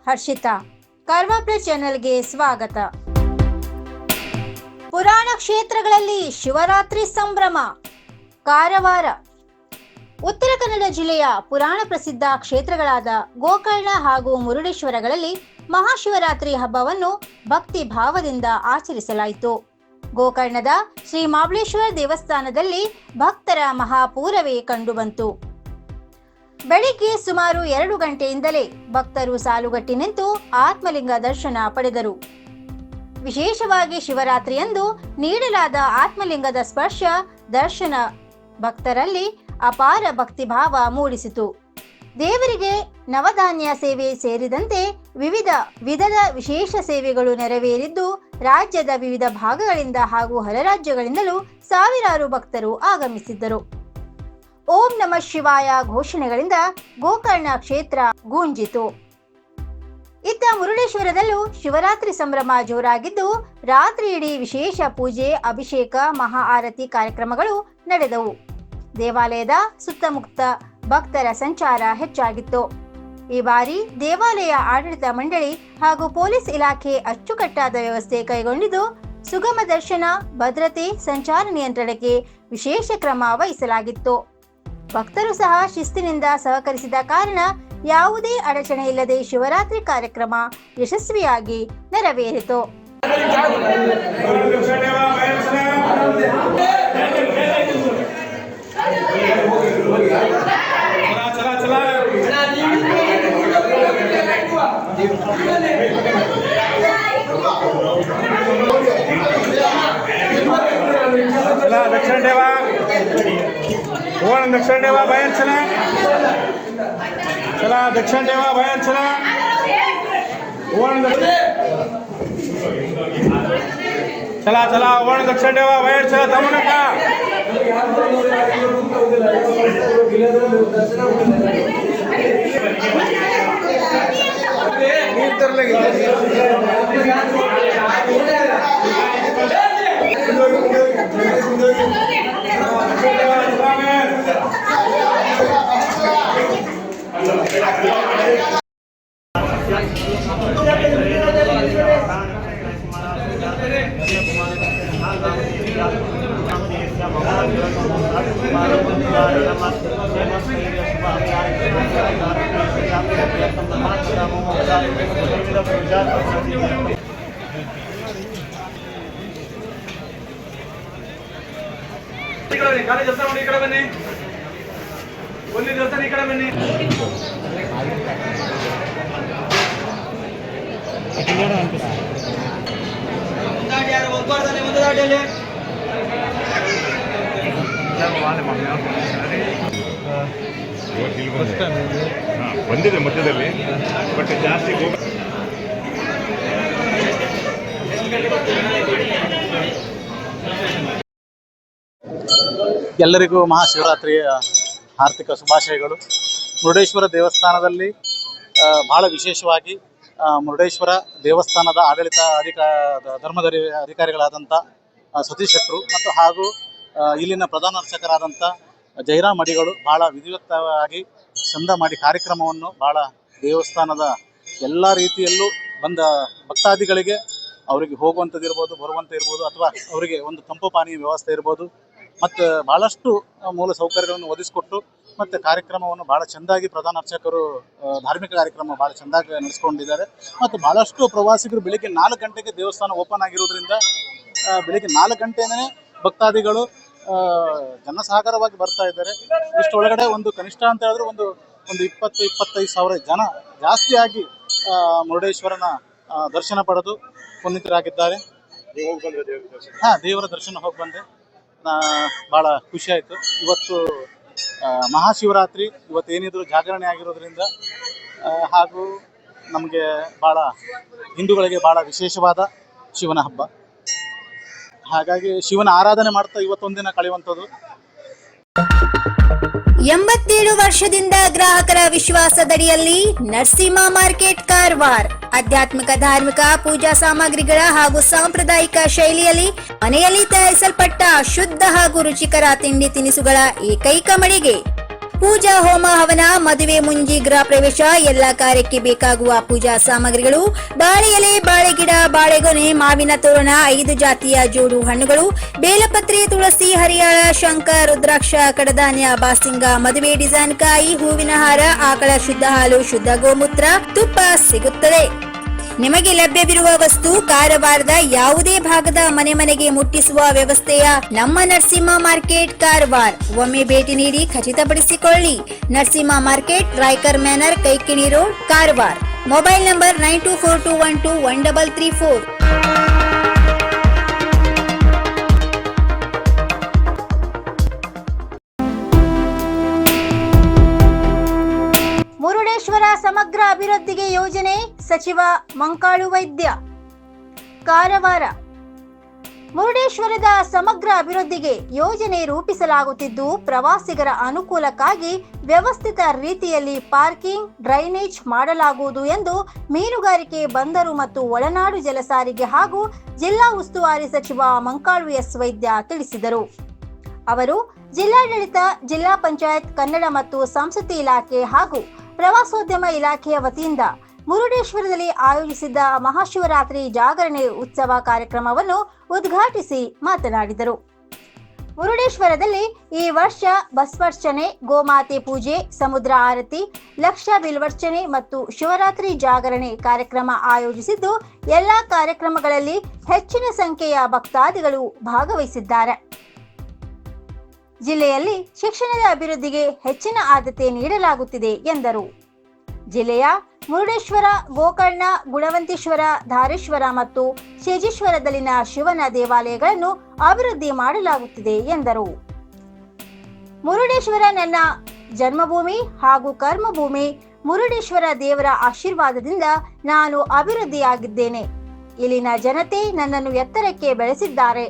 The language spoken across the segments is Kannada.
ಹರ್ಷಿತಾ. ಕಾರ್ವಾ ಪ್ಲಸ್ ಚಾನೆಲ್ಗೆ ಸ್ವಾಗತ. ಪುರಾಣ ಕ್ಷೇತ್ರಗಳಲ್ಲಿ ಶಿವರಾತ್ರಿ ಸಂಭ್ರಮ. ಕಾರವಾರ. ಉತ್ತರ ಕನ್ನಡ ಜಿಲ್ಲೆಯ ಪುರಾಣ ಪ್ರಸಿದ್ಧ ಕ್ಷೇತ್ರಗಳಾದ ಗೋಕರ್ಣ ಹಾಗೂ ಮುರುಡೇಶ್ವರಗಳಲ್ಲಿ ಮಹಾಶಿವರಾತ್ರಿ ಹಬ್ಬವನ್ನು ಭಕ್ತಿ ಭಾವದಿಂದ ಆಚರಿಸಲಾಯಿತು. ಗೋಕರ್ಣದ ಶ್ರೀ ಮಹಾಬಲೇಶ್ವರ ದೇವಸ್ಥಾನದಲ್ಲಿ ಭಕ್ತರ ಮಹಾಪೂರವೇ ಕಂಡುಬಂತು. ಬೆಳಿಗ್ಗೆ ಸುಮಾರು 2 ಗಂಟೆಯಿಂದಲೇ ಭಕ್ತರು ಸಾಲುಗಟ್ಟಿ ನಿಂತು ಆತ್ಮಲಿಂಗ ದರ್ಶನ ಪಡೆದರು. ವಿಶೇಷವಾಗಿ ಶಿವರಾತ್ರಿಯಂದು ನೀಡಲಾದ ಆತ್ಮಲಿಂಗದ ಸ್ಪರ್ಶ ದರ್ಶನ ಭಕ್ತರಲ್ಲಿ ಅಪಾರ ಭಕ್ತಿಭಾವ ಮೂಡಿಸಿತು. ದೇವರಿಗೆ ನವಧಾನ್ಯ ಸೇವೆ ಸೇರಿದಂತೆ ವಿವಿಧ ವಿಧದ ವಿಶೇಷ ಸೇವೆಗಳು ನೆರವೇರಿದ್ದು, ರಾಜ್ಯದ ವಿವಿಧ ಭಾಗಗಳಿಂದ ಹಾಗೂ ಹೊರ ರಾಜ್ಯಗಳಿಂದಲೂ ಸಾವಿರಾರು ಭಕ್ತರು ಆಗಮಿಸಿದ್ದರು. ಓಂ ನಮಃ ಶಿವಾಯ ಘೋಷಣೆಗಳಿಂದ ಗೋಕರ್ಣ ಕ್ಷೇತ್ರ ಗೂಂಜಿತು. ಇತ್ತ ಮುರುಡೇಶ್ವರದಲ್ಲೂ ಶಿವರಾತ್ರಿ ಸಂಭ್ರಮ ಜೋರಾಗಿದ್ದು, ರಾತ್ರಿ ಇಡೀ ವಿಶೇಷ ಪೂಜೆ, ಅಭಿಷೇಕ, ಮಹಾ ಆರತಿ ಕಾರ್ಯಕ್ರಮಗಳು ನಡೆದವು. ದೇವಾಲಯದ ಸುತ್ತಮುತ್ತ ಭಕ್ತರ ಸಂಚಾರ ಹೆಚ್ಚಾಗಿತ್ತು. ಈ ಬಾರಿ ದೇವಾಲಯ ಆಡಳಿತ ಮಂಡಳಿ ಹಾಗೂ ಪೊಲೀಸ್ ಇಲಾಖೆ ಅಚ್ಚುಕಟ್ಟಾದ ವ್ಯವಸ್ಥೆ ಕೈಗೊಂಡಿದ್ದು, ಸುಗಮ ದರ್ಶನ, ಭದ್ರತೆ, ಸಂಚಾರ ನಿಯಂತ್ರಣಕ್ಕೆ ವಿಶೇಷ ಕ್ರಮ ವಹಿಸಲಾಗಿತ್ತು. ಭಕ್ತರು ಸಹ ಶಿಸ್ತಿನಿಂದ ಸಹಕರಿಸಿದ ಕಾರಣ ಯಾವುದೇ ಅಡಚಣೆ ಇಲ್ಲದೆ ಶಿವರಾತ್ರಿ ಕಾರ್ಯಕ್ರಮ ಯಶಸ್ವಿಯಾಗಿ ನೆರವೇರಿತು. दक्षिण देवा ओण दक्षिण देवा बाहेर चला चला दक्षिण देवा बाहेर चला ओण चला चला ओण दक्षिण देवा बाहेर चला थांबू नका ಗಾಳಿ ದೇವಸ್ಥಾನ ಈ ಕಡೆ ಬನ್ನಿ, ಒಂದು ದೇವಸ್ಥಾನ ಈ ಕಡೆ ಬನ್ನಿ. ಬಂದಿದೆ ಮಧ್ಯದಲ್ಲಿ ಬಟ್ ಜಾಸ್ತಿ ಎಲ್ಲರಿಗೂ ಮಹಾಶಿವರಾತ್ರಿಯ ಆರ್ಥಿಕ ಶುಭಾಶಯಗಳು. ಮುರುಡೇಶ್ವರ ದೇವಸ್ಥಾನದಲ್ಲಿ ಬಹಳ ವಿಶೇಷವಾಗಿ ಮುರುಡೇಶ್ವರ ದೇವಸ್ಥಾನದ ಆಡಳಿತ ಧರ್ಮದ ಅಧಿಕಾರಿಗಳಾದಂಥ ಸತೀಶ್ ಶೆಟ್ಟರು ಮತ್ತು ಹಾಗೂ ಇಲ್ಲಿನ ಪ್ರಧಾನ ಅರ್ಚಕರಾದಂಥ ಜೈರಾಮ್ ಅಡಿಗಳು ಭಾಳ ವಿಧಿವತ್ತವಾಗಿ ಚಂದ ಮಾಡಿ ಕಾರ್ಯಕ್ರಮವನ್ನು ಭಾಳ ದೇವಸ್ಥಾನದ ಎಲ್ಲ ರೀತಿಯಲ್ಲೂ ಬಂದ ಭಕ್ತಾದಿಗಳಿಗೆ ಅವರಿಗೆ ಹೋಗುವಂಥದ್ದಿರ್ಬೋದು, ಬರುವಂಥ ಅಥವಾ ಅವರಿಗೆ ಒಂದು ತಂಪು ಪಾನೀಯ ವ್ಯವಸ್ಥೆ ಇರ್ಬೋದು ಮತ್ತು ಭಾಳಷ್ಟು ಮೂಲ ಸೌಕರ್ಯಗಳನ್ನು ಒದಗಿಸಿಕೊಟ್ಟು ಮತ್ತು ಕಾರ್ಯಕ್ರಮವನ್ನು ಭಾಳ ಚೆಂದಾಗಿ ಪ್ರಧಾನ ಅರ್ಚಕರು ಧಾರ್ಮಿಕ ಕಾರ್ಯಕ್ರಮ ಭಾಳ ಚೆಂದಾಗಿ ನಡೆಸ್ಕೊಂಡಿದ್ದಾರೆ. ಮತ್ತು ಭಾಳಷ್ಟು ಪ್ರವಾಸಿಗರು ಬೆಳಿಗ್ಗೆ 4 ಗಂಟೆಗೆ ದೇವಸ್ಥಾನ ಓಪನ್ ಆಗಿರೋದ್ರಿಂದ ಬೆಳಿಗ್ಗೆ 4 ಗಂಟೆನೇ ಭಕ್ತಾದಿಗಳು ಜನಸಾಗರವಾಗಿ ಬರ್ತಾ ಇದ್ದಾರೆ. ಇಷ್ಟೊಳಗಡೆ ಒಂದು ಕನಿಷ್ಠ ಅಂತ ಹೇಳಿದ್ರೆ ಒಂದು 20-25 ಸಾವಿರ ಜನ ಜಾಸ್ತಿಯಾಗಿ ಮುರುಡೇಶ್ವರನ ದರ್ಶನ ಪಡೆದು ಪುನೀತರಾಗಿದ್ದಾರೆ. ದೇವರ ದರ್ಶನ ಹೋಗಿ ಬಂದೆ, ಭಾಳ ಖುಷಿ ಆಯಿತು. ಇವತ್ತು ಮಹಾಶಿವರಾತ್ರಿ, ಇವತ್ತೇನಿದ್ರು ಜಾಗರಣೆ ಆಗಿರೋದ್ರಿಂದ ಹಾಗೂ ನಮಗೆ ಭಾಳ ಹಿಂದೂಗಳಿಗೆ ಭಾಳ ವಿಶೇಷವಾದ ಶಿವನ ಹಬ್ಬ. ಹಾಗಾಗಿ ಶಿವನ ಆರಾಧನೆ ಮಾಡ್ತಾ ಇವತ್ತೊಂದಿನ ಕಳೆಯುವಂಥದ್ದು. 87 ವರ್ಷದಿಂದ ಗ್ರಾಹಕರ ವಿಶ್ವಾಸದಡಿಯಲ್ಲಿ ನರಸಿಂಹ ಮಾರ್ಕೆಟ್ ಕಾರವಾರ. ಆಧ್ಯಾತ್ಮಿಕ, ಧಾರ್ಮಿಕ, ಪೂಜಾ ಸಾಮಗ್ರಿಗಳ ಹಾಗೂ ಸಾಂಪ್ರದಾಯಿಕ ಶೈಲಿಯಲ್ಲಿ ಮನೆಯಲ್ಲಿ ತಯಾರಿಸಲ್ಪಟ್ಟ ಶುದ್ಧ ಹಾಗೂ ರುಚಿಕರ ತಿಂಡಿ ತಿನಿಸುಗಳ ಏಕೈಕ ಮಳಿಗೆ. ಪೂಜಾ ಹೋಮ ಹವನ, ಮದುವೆ, ಮುಂಜಿ, ಗೃಹ ಪ್ರವೇಶ ಎಲ್ಲ ಕಾರ್ಯಕ್ಕೆ ಬೇಕಾಗುವ ಪೂಜಾ ಸಾಮಗ್ರಿಗಳು, ಬಾಳೆ ಎಲೆ, ಬಾಳೆಗಿಡ, ಬಾಳೆಗೊನೆ, ಮಾವಿನ ತೋರಣ, 5 ಜಾತಿಯ ಜೋಡು ಹಣ್ಣುಗಳು, ಬೇಲಪತ್ರೆ, ತುಳಸಿ, ಹರಿಯಾಳ, ಶಂಖ, ರುದ್ರಾಕ್ಷ, ಕಡಧಾನ್ಯ, ಬಾಸಿಂಗ, ಮದುವೆ ಡಿಸೈನ್ ಕಾಯಿ, ಹೂವಿನ ಹಾರ, ಆಕಳ ಶುದ್ಧ ಹಾಲು, ಶುದ್ಧ ಗೋಮೂತ್ರ, ತುಪ್ಪ ಸಿಗುತ್ತದೆ. ನಿಮಗೆ ಲಭ್ಯವಿರುವ ವಸ್ತು ಕಾರವಾರದ ಯಾವುದೇ ಭಾಗದ ಮನೆಗೆ ಮುಟ್ಟಿಸುವ ವ್ಯವಸ್ಥೆಯ ನಮ್ಮ ನರಸಿಂಹ ಮಾರ್ಕೆಟ್ ಕಾರವಾರ. ಒಮ್ಮೆ ಭೇಟಿ ನೀಡಿ ಖಚಿತಪಡಿಸಿಕೊಳ್ಳಿ. Narasimha market, Raikar manner, Kaikini road, Karwar. Mobile number 9242121334. Murudeshwar ಸಮಗ್ರ ಅಭಿವೃದ್ಧಿಗೆ ಯೋಜನೆ, ಸಚಿವ ಮಂಕಾಳು ವೈದ್ಯ. ಕಾರವಾರ. ಮುರುಡೇಶ್ವರದ ಸಮಗ್ರ ಅಭಿವೃದ್ಧಿಗೆ ಯೋಜನೆ ರೂಪಿಸಲಾಗುತ್ತಿದ್ದು, ಪ್ರವಾಸಿಗರ ಅನುಕೂಲಕ್ಕಾಗಿ ವ್ಯವಸ್ಥಿತ ರೀತಿಯಲ್ಲಿ ಪಾರ್ಕಿಂಗ್, ಡ್ರೈನೇಜ್ ಮಾಡಲಾಗುವುದು ಎಂದು ಮೀನುಗಾರಿಕೆ, ಬಂದರು ಮತ್ತು ಒಳನಾಡು ಜಲಸಾರಿಗೆ ಹಾಗೂ ಜಿಲ್ಲಾ ಉಸ್ತುವಾರಿ ಸಚಿವ ಮಂಕಾಳು ಎಸ್ ವೈದ್ಯ ತಿಳಿಸಿದರು. ಅವರು ಜಿಲ್ಲಾಡಳಿತ, ಜಿಲ್ಲಾ ಪಂಚಾಯತ್, ಕನ್ನಡ ಮತ್ತು ಸಂಸ್ಕೃತಿ ಇಲಾಖೆ ಹಾಗೂ ಪ್ರವಾಸೋದ್ಯಮ ಇಲಾಖೆಯ ವತಿಯಿಂದ ಮುರುಡೇಶ್ವರದಲ್ಲಿ ಆಯೋಜಿಸಿದ್ದ ಮಹಾಶಿವರಾತ್ರಿ ಜಾಗರಣೆ ಉತ್ಸವ ಕಾರ್ಯಕ್ರಮವನ್ನು ಉದ್ಘಾಟಿಸಿ ಮಾತನಾಡಿದರು. ಮುರುಡೇಶ್ವರದಲ್ಲಿ ಈ ವರ್ಷ ಬಸವರ್ಚನೆ, ಗೋಮಾತೆ ಪೂಜೆ, ಸಮುದ್ರ ಆರತಿ, ಲಕ್ಷ ಬಿಲ್ವರ್ಚನೆ ಮತ್ತು ಶಿವರಾತ್ರಿ ಜಾಗರಣೆ ಕಾರ್ಯಕ್ರಮ ಆಯೋಜಿಸಿದ್ದು, ಎಲ್ಲಾ ಕಾರ್ಯಕ್ರಮಗಳಲ್ಲಿ ಹೆಚ್ಚಿನ ಸಂಖ್ಯೆಯ ಭಕ್ತಾದಿಗಳು ಭಾಗವಹಿಸಿದ್ದಾರೆ. ಜಿಲ್ಲೆಯಲ್ಲಿ ಶಿಕ್ಷಣದ ಅಭಿವೃದ್ಧಿಗೆ ಹೆಚ್ಚಿನ ಆದ್ಯತೆ ನೀಡಲಾಗುತ್ತಿದೆ ಎಂದರು. ಜಿಲ್ಲೆಯ ಮುರುಡೇಶ್ವರ, ಗೋಕರ್ಣ, ಗುಣವಂತೇಶ್ವರ, ಧಾರೇಶ್ವರ ಮತ್ತು ಶೇಜೇಶ್ವರದಲ್ಲಿನ ಶಿವನ ದೇವಾಲಯಗಳನ್ನು ಅಭಿವೃದ್ಧಿ ಮಾಡಲಾಗುತ್ತಿದೆ ಎಂದರು. ಮುರುಡೇಶ್ವರ ನನ್ನ ಜನ್ಮಭೂಮಿ ಹಾಗೂ ಕರ್ಮಭೂಮಿ. ಮುರುಡೇಶ್ವರ ದೇವರ ಆಶೀರ್ವಾದದಿಂದ ನಾನು ಅಭಿವೃದ್ಧಿಯಾಗಿದ್ದೇನೆ. ಇಲ್ಲಿನ ಜನತೆ ನನ್ನನ್ನು ಎತ್ತರಕ್ಕೆ ಬೆಳೆಸಿದ್ದಾರೆ.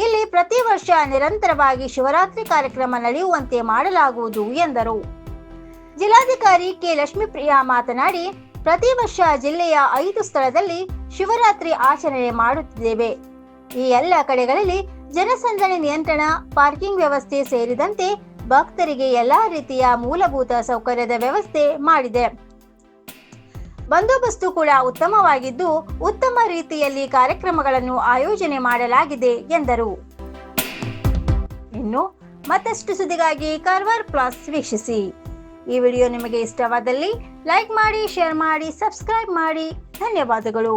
ಇಲ್ಲಿ ಪ್ರತಿ ವರ್ಷ ನಿರಂತರವಾಗಿ ಶಿವರಾತ್ರಿ ಕಾರ್ಯಕ್ರಮ ನಡೆಯುವಂತೆ ಮಾಡಲಾಗುವುದು ಎಂದರು. ಜಿಲ್ಲಾಧಿಕಾರಿ ಕೆ. ಲಕ್ಷ್ಮೀಪ್ರಿಯಾ ಮಾತನಾಡಿ, ಪ್ರತಿ ವರ್ಷ ಜಿಲ್ಲೆಯ 5 ಸ್ಥಳದಲ್ಲಿ ಶಿವರಾತ್ರಿ ಆಚರಣೆ ಮಾಡುತ್ತಿದ್ದೇವೆ. ಈ ಎಲ್ಲ ಕಡೆಗಳಲ್ಲಿ ಜನಸಂದಣಿ ನಿಯಂತ್ರಣ, ಪಾರ್ಕಿಂಗ್ ವ್ಯವಸ್ಥೆ ಸೇರಿದಂತೆ ಭಕ್ತರಿಗೆ ಎಲ್ಲಾ ರೀತಿಯ ಮೂಲಭೂತ ಸೌಕರ್ಯದ ವ್ಯವಸ್ಥೆ ಮಾಡಿದೆ. ಬಂದೋಬಸ್ತು ಕೂಡ ಉತ್ತಮವಾಗಿದ್ದು, ಉತ್ತಮ ರೀತಿಯಲ್ಲಿ ಕಾರ್ಯಕ್ರಮಗಳನ್ನು ಆಯೋಜನೆ ಮಾಡಲಾಗಿದೆ ಎಂದರು. ಇನ್ನು ಮತ್ತಷ್ಟು ಸುದ್ದಿಗಾಗಿ ಕಾರವಾರ ಪ್ಲಸ್ ವೀಕ್ಷಿಸಿ. ಈ ವಿಡಿಯೋ ನಿಮಗೆ ಇಷ್ಟವಾದಲ್ಲಿ ಲೈಕ್ ಮಾಡಿ, ಶೇರ್ ಮಾಡಿ, ಸಬ್ಸ್ಕ್ರೈಬ್ ಮಾಡಿ. ಧನ್ಯವಾದಗಳು.